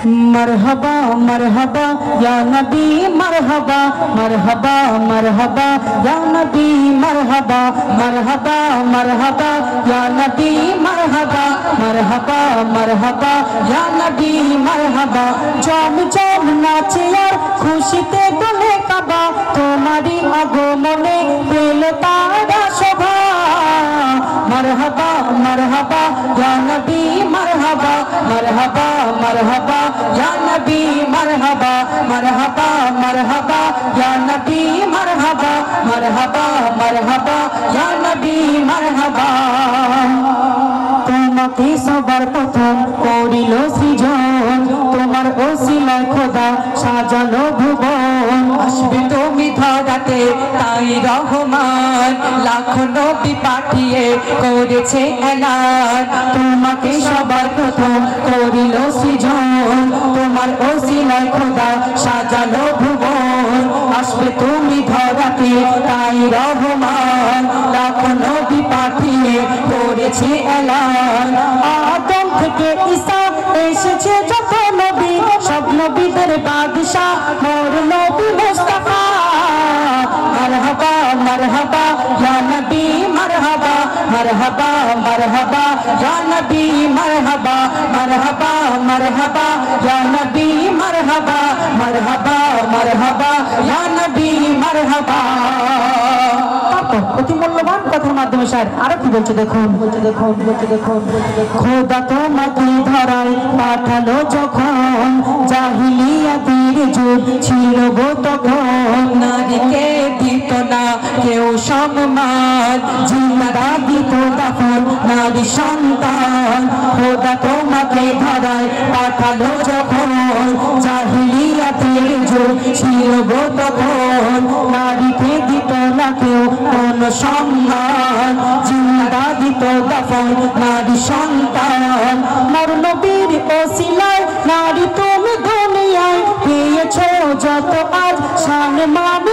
मरहबा मरहबा या नबी मरहबा मरहबा मरहबा या नबी मरहबा मरहबा मरहबा या नबी मरहबा मरहबा मरहबा या नबी मरहबा जम जम नाचे और खुशीते दोले काबा तुम्हारी আগমনে পেল তারা শোভা मरहबा मरहबा या नबी मरहबा मरहबा मरहबा या नबी मरहबा मरहबा मरहबा या नबी मरहबा मरहबा मरहबा या नबी मरहबा তোমাকে সবার প্রথম করিল সৃজন তোমার ওসিলায় খোদা সাজালো ভুবন আসবে তুমি ধরাতে তাই রহমান লাখ নবী পাঠিয়ে করেছে এলান তোমাকে সবার প্রথম করিল সৃজন তোমার ওসিলায় খোদা সাজালো ভুবন আসবে তুমি ধরাতে তাই রহমান লাখ নবী পাঠিয়ে করেছে এলান আদম থেকে ঈসা এসেছে যত নবী সব নবীদের বাদশা মোর নবী মুস্তাফা मरहबा मरहबा या नबी मरहबा मरहबा मरहबा या नबी मरहबा मरहबा मरहबा या नबी मरहबा मरहबा मरहबा या नबी मरहबा অতি মূল্যবান কথার মাধ্যমে স্যার আরো কি বলছে দেখুন খোদা তোমাকে ধরায় পাঠালো যখন জাহিলিয়াতের যুগ ছিল গো তখন নারীকে দিত না কেউ সম্মান জিন্দা দিত তখন নারী সন্তান খোদা তোমাকে ধরায় পাঠালো যখন জাহিলিয়াতের যুগ ছিল গো তখন নারীকে দিত না কেউ কোন সম্মান জিন্দা দিত তখন নারী সন্তান মোর নবীর ওসিলায় নারী তুমি দুনিয়ায় পেয়েছো যত আজ শান মান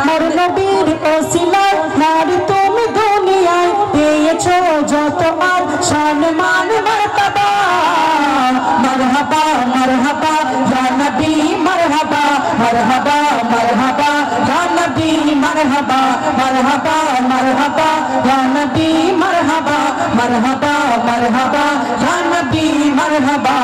মোর নবীর ওসিলায় নারী তুমি দুনিয়ায় পেয়েছো যত আজ শান মান মর্তবা मरहबा मरहबा या नबी मरहबा मरहबा मरहबा या नबी मरहबा मरहबा मरहबा या नबी मरहबा मरहबा मरहबा या नबी मरहबा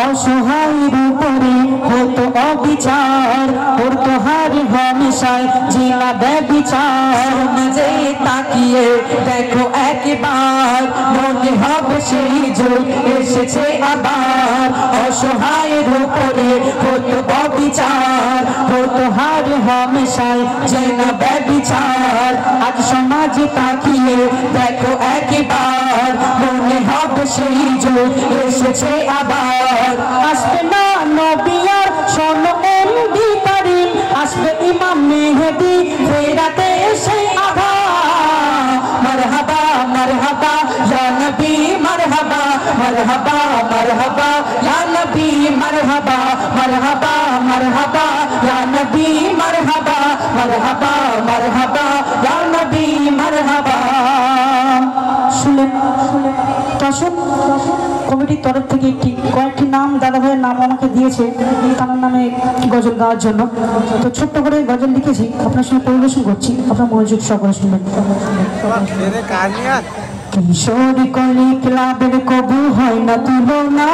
অসহায়ের উপরে হতো অবিচার করতো হারি হমেশায় জিনা ব্যবিচার মাঝে তাকিয়ে দেখো একবার মনে হবে সেই যুগ এসেছে আবার অসহায়ের উপরে হতো অবিচার করতো হারি হমেশায় জিনা ব্যবিচার আজ সমাজে তাকিয়ে দেখো একবার মনে হবে সেই যুগ এসেছে আবার আসবে না নবী আর শোনো এমডি কারীম আসবে ইমাম মেহেদী ফেরাতে সেই আধার মরহবা মরহবা ইয়া নবী মরহবা মরহবা মরহবা ইয়া নবী মরহবা মরহবা মরহবা ইয়া নবী মরহবা মরহবা মরহবা ইয়া নবী মরহবা শুনে কমিটির তরফ থেকে কয়েকটি নাম দাদা ভাইয়ের নাম আমাকে দিয়েছে তার নামে গজল গাওয়ার জন্য তো ছোট্ট করে গজল লিখেছি আপনার সঙ্গে পরিবেশন করছি আপনার মনোযোগ সকলে শুনবেন কিশোর কলি ক্লাবের কবু হয় না তুলনা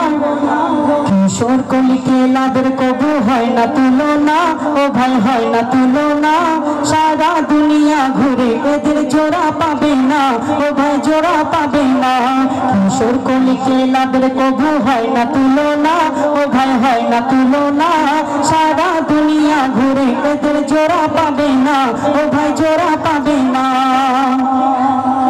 কিশোর কলি ক্লাবের কবু হয় না তুলনা ও ভাই হয় না তুলনা সারা দুনিয়া ঘুরে এদের জোড়া পাবে না ও ভাই জোড়া পাবে না কিশোর কলি ক্লাবের কবু হয় না তুলনা ও ভাই হয় না তুলনা সারা দুনিয়া ঘুরে এদের জোড়া পাবে না ও ভাই জোড়া পাবে না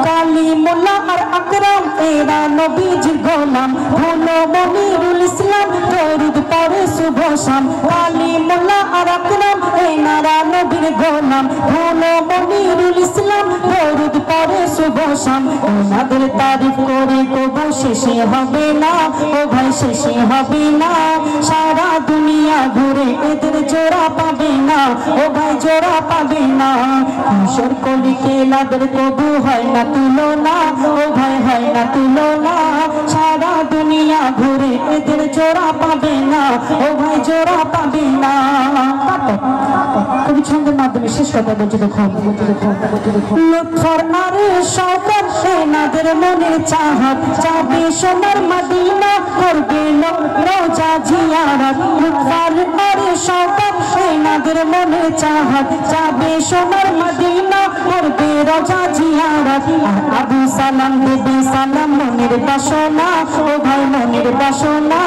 কালিমুল্লাহ আর আকরাম এরা নবীজির গোলাম ভুলো মনিরুল ইসলাম দরুদ পড়ে শুভ শাম কালিমুল্লাহ আর আকরাম এরা নবীর গোলাম ভুলো মনিরুল ইসলাম দরুদ পড়ে শুভ শাম ওনাদের তারিফ করে কবু শেষে হবে না ও ভাই শেষে হবে না সারা দুনিয়া ঘুরে এদের জোড়া পাবে না ও ভাই জোড়া পাবে না কিশোর কলি ক্লাবের কবু হয় না তুলনা ও ভাই হয় না তুলনা সারা দুনিয়া ঘুরে জোড়া পাবে না, ও ভাই জোড়া পাবে না। কবি ছন্দের মাধ্যমে শেষ কথা বলতে দেখো, লুৎফর আর শওকত সেনাদের মনের চাহত, যাবে সোনার মদিনা করবে রোজা জিয়ারত। লুৎফর আর শওকত সেনাদের মনের চাহত, যাবে সোনার মদিনা করবে রোজা জিয়ারত। আবু সালাম দেবে সালাম মনের বাসনা, ও ভাই মনের বাসনা।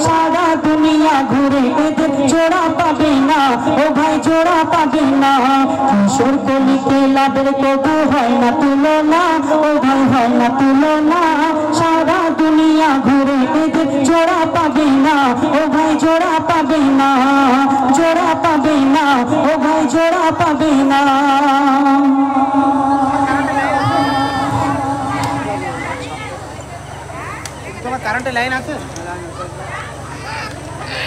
সারা দুনিয়া ঘুরে এদের জোড়া পাবে না, ও ভাই জোড়া পাবে না। কিশোর কলিকে লাভের কবু হয় না তুলনা, ও ভাই হয় না তুলনা। সারা দুনিয়া ঘুরে এদের জোড়া পাবে না, ও ভাই জোড়া পাবে না, জোড়া পাবে না, ও ভাই জোড়া পাবে না। তোমার কারেন্টের লাইন আছে?